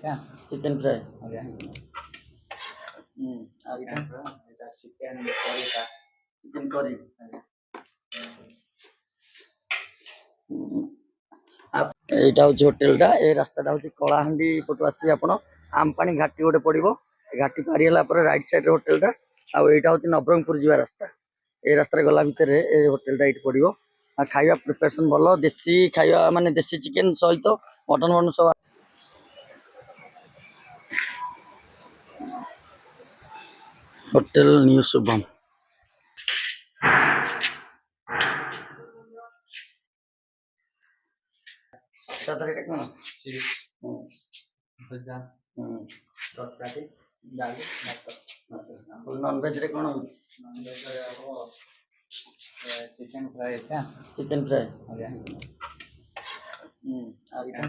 ଏଇଟା chicken fry. ଆଜ୍ଞା ଆଉ ଏଇଟା ଏଇଟା ଚିକେନ କରିଟା ଚିକେନ କରି। এইটা হচ্ছে হোটেলটা। এই রাস্তাটা হচ্ছে କଳାହାଣ୍ଡି ପଟୁ ଆସିବେ ଆପଣ। আমପାଣି ଘାଟି ଗୋଟେ ପଡିବ। ଘାଟି ପାରି ହେଲା ପରେ ରାଇଟ ସାଇଡରେ ହୋଟେଲଟା। ଆଉ ଏଇଟା ହଉଛି ନବରଙ୍ଗପୁର ଯିବା ରାସ୍ତା। এই ରାସ୍ତାରେ ଗଲା ଭିତରେ এই ହୋଟେଲଟା ଏଇଠି ପଡିବ। ଆଉ ଖାଇବା ପ୍ରିପାରେସନ ଭଲ, ଦେଶୀ ଖାଇବା ମାନେ ଦେଶୀ ଚିକେନ ସହିତ ମଟନ ଫଟନ ସବୁ। Hotel new Shubham. ସାଧାରେ ଏଇଟା କଣ? ଭଜା ତରକାରୀ ଡାଲି ଭାତ। ନନଭେଜରେ କଣ ହଉଛି? ନନଭେଜରେ ହବ ଚିକେନ ଫ୍ରାଏ ଏଇଟା ଚିକେନ ଫ୍ରାଏ। ଆଜ୍ଞା ଆଉ ଏଇଟା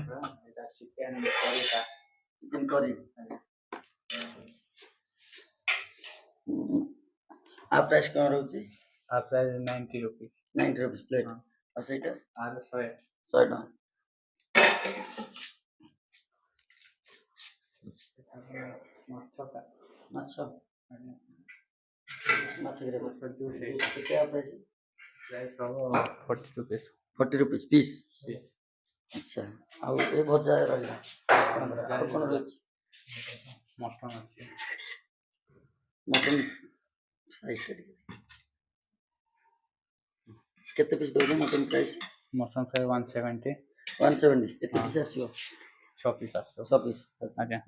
ଏଇଟା ଚିକେନ କରିଟା ଚିକେନ କରି। ଆଜ୍ଞା ଆ ପ୍ରାଇସ୍ କଣ ରହୁଛି? ଆ ପ୍ରାଇସ୍ 90 रुपीस 90 रुपीस ପ୍ଲେଟ୍। ଆଉ ସେଇଟା ଆର 100 ଟଙ୍କା। ମାଛଟା ମାଛ ଆଜ୍ଞା ମାଛ ଗ୍ରେଭି। ମାଛ ଜୁସ୍ କେତେ ପ୍ରାଇସ୍? ପ୍ରାଇସ୍ ହବ 40 रुपीस 40 रुपीस ପିସ୍। ପିସ୍ ଆଚ୍ଛା। ଆଉ ଏ ଭଜା ରହିଲା। ଆଉ କ'ଣ ରହୁଛି? ମଟନ ଅଛି ମଟନ ସାଇଜ୍ କେତେ ପିସ୍ ଦେଉଛ ମଟନ ପ୍ରାଇସ୍? Mutton fry 170 170। କେତେ ପିସ୍ ଆସିବ? 6 ପିସ୍ ଆସିବ 6 ପିସ୍। ଆଜ୍ଞା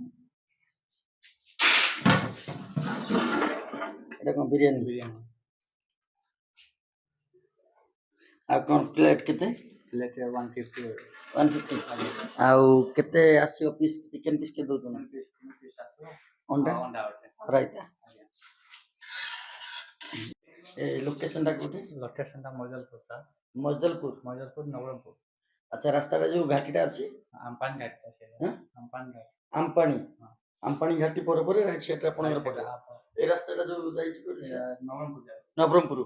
ଏଇଟା କ'ଣ ବିରିୟାନୀ? ବିରିୟାନୀ ଆଉ କ'ଣ ପ୍ଲେଟ୍ କେତେ? ପ୍ଲେଟ୍ 150 150। ଆଉ କେତେ ଆସିବ ପିସ୍ ଚିକେନ ପିସ୍ କେତେ ଦେଉଛନ୍ତି? ପିସ୍ ଆସିବ ଅଣ୍ଡା ଅଣ୍ଡା ଗୋଟେ ରାଇତା। ଆଜ୍ଞା ଏ ଲୋକେସନଟା କୋଉଠି? ଲୋକେସନଟା ମଜଲପୁର ସାର୍ ମଜଦଲପୁର ନବରଙ୍ଗପୁର। ଆଚ୍ଛା। ରାସ୍ତାଟା ଯୋଉ ଘାଟିଟା ଅଛି আমপান ঘাটটা সেটা আমপান ঘাট আমପାଣି। ହଁ আমପାଣି ଘାଟି ପରେ ପରେ ରାଇଟ୍ ସାଇଡ୍ରେ ଆପଣଙ୍କର ରାଇଟ୍ ପଡ଼ିବ। ସାଇଡ୍ এই ରାସ୍ତାଟା ଯୋଉ ଯାଇଛି କୋଉଠି? ନବରଙ୍ଗପୁର ଯାଉଛି ନବରଙ୍ଗପୁର।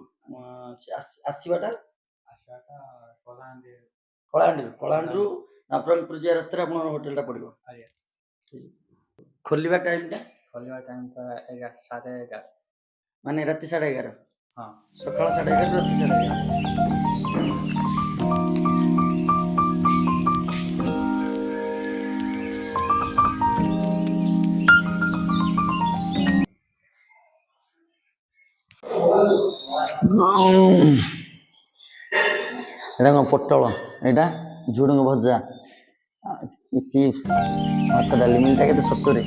ଆସିବାଟା ଆସିବାଟା କଳାହାଣ୍ଡି କଳାହାଣ୍ଡିରୁ ନବରଙ୍ଗପୁର ଯିବା ରାସ୍ତାରେ ଆପଣଙ୍କର ହୋଟେଲଟା ପଡ଼ିବ। ଆଜ୍ଞା ଖୋଲିବା ଟାଇମଟା ଖୋଲିବା ଟାଇମଟା 11 ମାନେ ରାତି 11:30। ହଁ ସକାଳ 11:30 ରାତି 11:30। ଏଇଟା କ'ଣ ପୋଟଳ, ଏଇଟା ଝୁଡ଼ଙ୍ଗ ଭଜା, ଚିପ୍ସ, ଭାତ ଡାଲି। ମିଲଟା କେତେ? 70।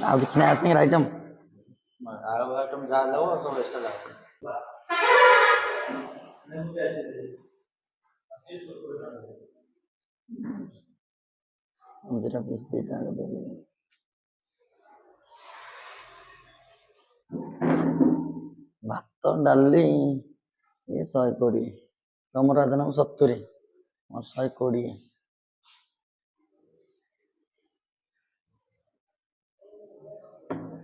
ଆଉ କିଛି ନାହିଁ ଆସିକି ଆଇଟମ୍? ଆଉ ଆଇଟମ୍ ଯାହା ଦେବ ସବୁ ଏକ୍ସଟ୍ରା ଦେବ ଦୁଇଟା ପିସ୍ ଦୁଇଟା ଦେଲି। ଭାତ ଡାଲି ଇଏ 120। ତମର ଆଜି ନେବ 70, ମୋର 120।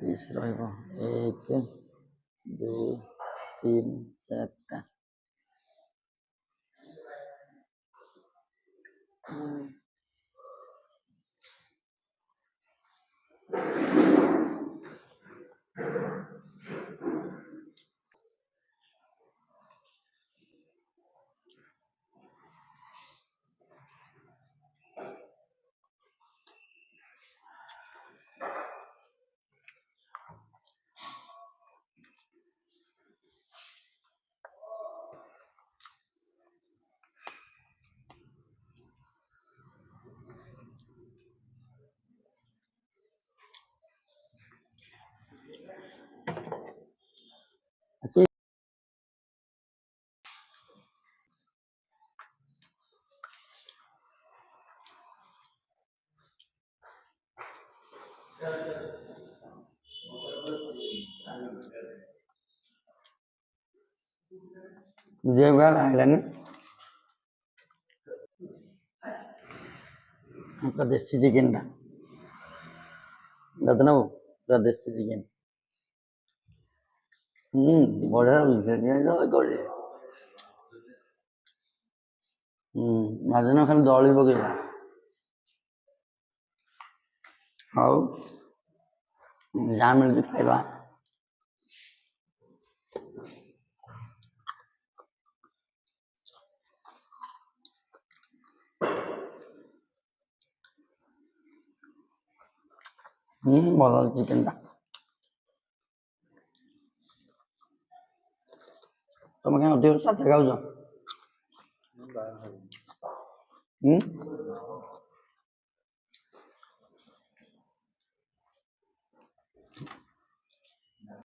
ପିସ୍ ରହିବ 1 2 3 4ଟା। ଅଛି। ବୁଝିବାକୁ ହେଲାନି। ଦେଶୀ ଚିକେନଟା ଦାଦା ନେବୁ ପୁରା ଦେଶୀ ଚିକେନ। ବଢିଆ ଲାଗୁଛି ସେଥିପାଇଁ ତ କରିଛି। ଆଜି ନା ଖାଲି ଦଳି ପକେଇବା। ହଉ ଯାହା ମିଳୁଛି ଖାଇବା। ଭଲ ଅଛି ଚିକେନଟା। ତମେ କାଇଁ ଅଧିକ ସାଧା ଖାଉଛ?